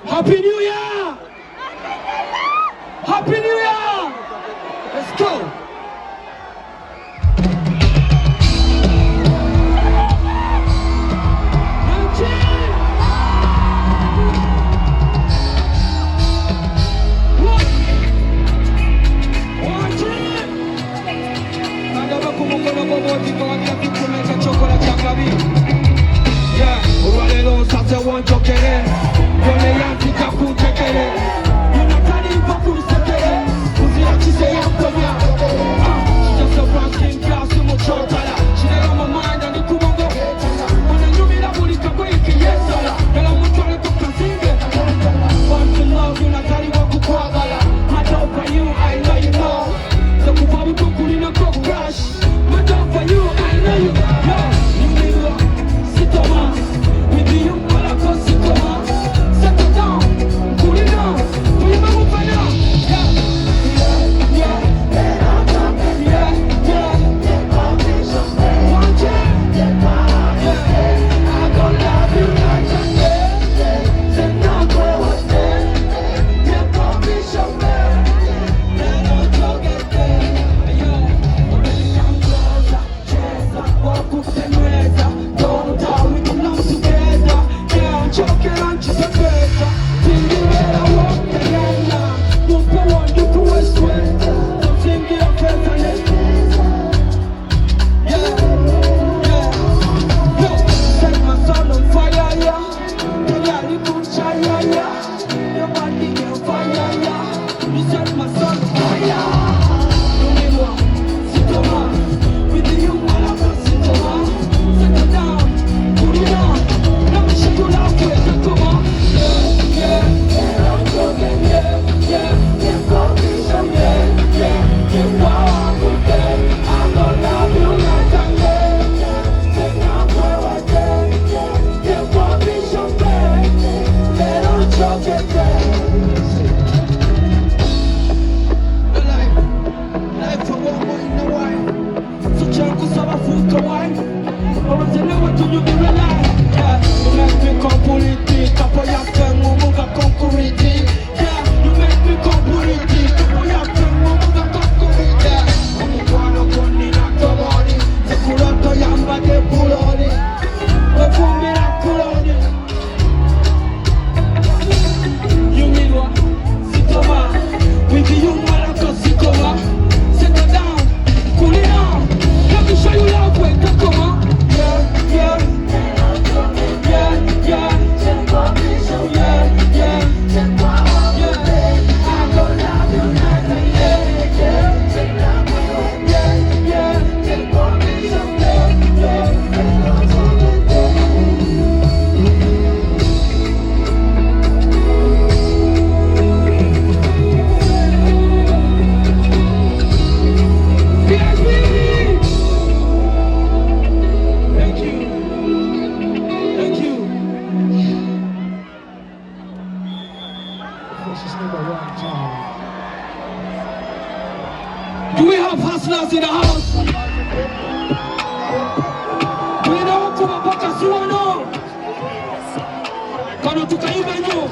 Happy New Year! Happy New Year! Let's go! Do we have hustlers in the house? Do we know kuba paka suwano? Kano tukaiba nyo?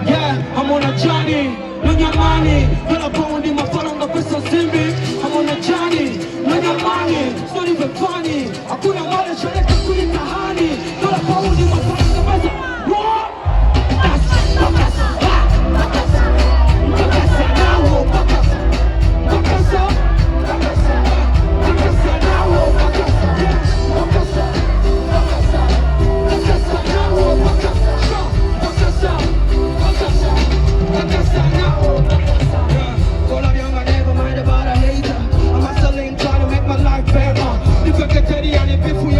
Yeah, I'm on a journey, no nyamani. Pela bondi mafalonga pesa simbi. I'm on a journey, no nyamani. It's not even funny. Hakuna wale shaleka kulika hani. Pela bondi mafalonga pesa. If you get ready and if you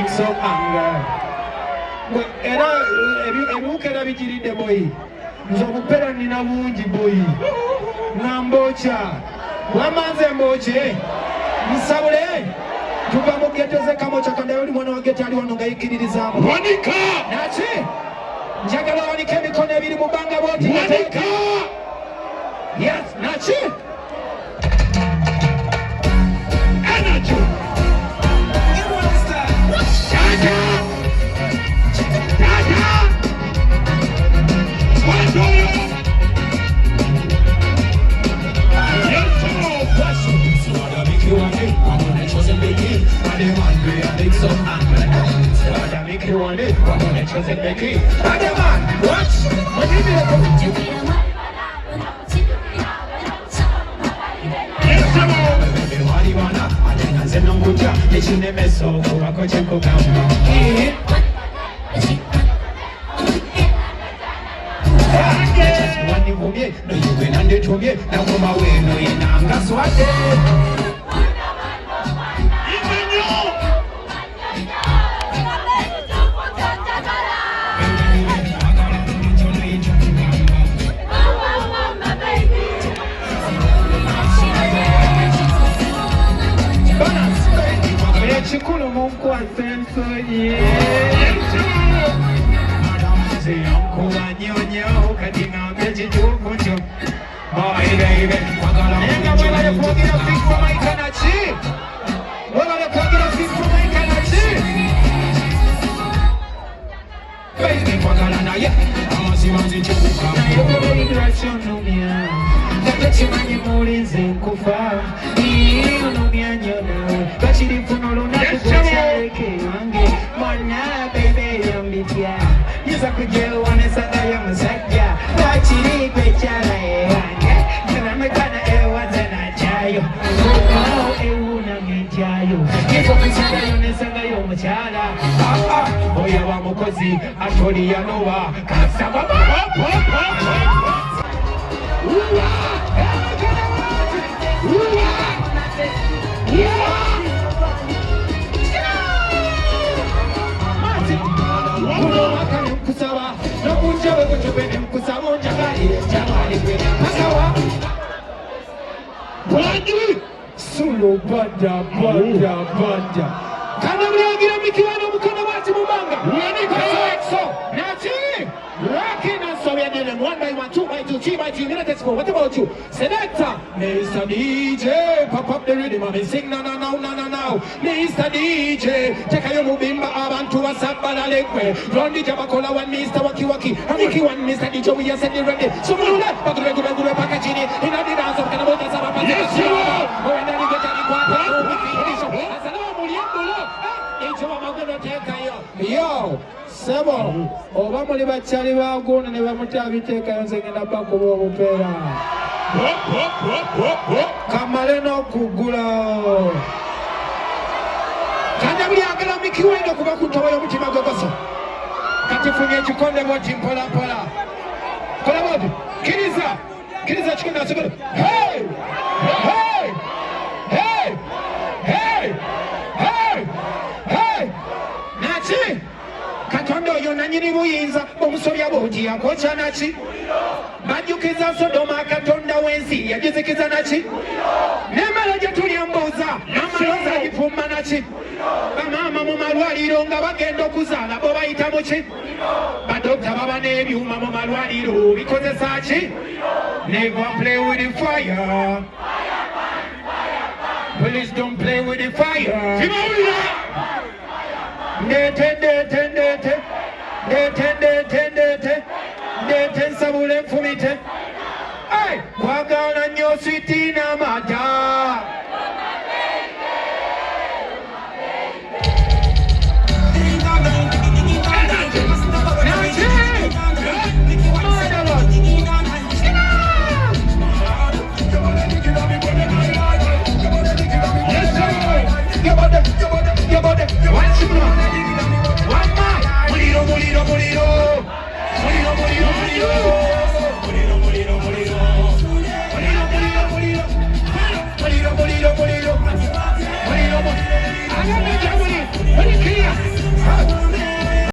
mix of anger. Era ebiwuka era bigiridde boyi nze obupera nina bungi boyi nambokya wamanze mbokye nsabule tuva mu geto z'ekamoca kandayo oli mwana wa geto ali wano nga yikiririzaamu wanika naki njagala wanika emikono ebiri mu bbanga bwoti wanika yes naki energy You want it? I'm gonna choose it, make it. Other man, what? What is it? Yes, come on. Baby, what do you wanna? I think I said no good job. They shouldn't mess up. Go back and check out. One you me, no you been under to me. Now come away, no you know. That's what they. Chikulu mungu wa senso say uncle wa nyonyo kadinga meji jukunjo boy baby nenga wala ya kuagira fix for my kanachi wala ya kuagira fix for my kanachi baby kwagala na ya amasi manzi chukuka na yo migration numia tatachi manye mulinze nkufa iyo numia nyona bachiri funo Mwana baby yambitia Yuza kujelu wanesanga yamusajja Wachiri kwechala wange Tunamekana ewa zena chayo Mukao ewu na ngejayo Kiko mchanga yonesanga yomuchala Oya wa mukozi atoli ya nowa Kasa baba hop hop hop hop Uwa Uwa Uwa Kusaba, no kunja wewe tupende mkusaba unjagali, jamali kwe masawa. Wadi sulu bada. Kana mliagira mikiwano mkono wati mubanga. Wani so nati. Rocking and so we are dealing 1 by 1, 2 by 2, 3 by 3 minutes more. What about you? Selector, Mr. DJ, pop up the rhythm and sing now. Mr. DJ, take a yo mubimba abantu wasabala lekwe. Run the Jabakola one, Mr. Waki. Amiki one, Mr. DJ, we are sending ready. So move that, but we go back at Gini. In the dance of Kanabota Sabapa. Yes, you are. Oh, and then we get a Yo, Sebo, Obama Libachari Wagon and Evamutavi take and sing in the back of Opera. Kamaleno Kugula. Kanabri Agamiki went up to Kutoya Mutima Gogoso. Katifunya Chikonde watching Pola. Pola, Kiriza Chikona. Hey! Nachi! Katondo yonanyini buyinza omusobya boji yakocha nachi bajukiza Sodoma katonda wensi yajizikiza nachi nemala jetuli amboza namaloza ifumba nachi bamama mu malwaliro nga bagenda okuzala bo bayita muki badokta baba n'ebyuma mu malwaliro bikozesa ki never play with the fire. Please don't play with the fire. Dete sabule fumite. Hey, wagana nyo sweetie na mata.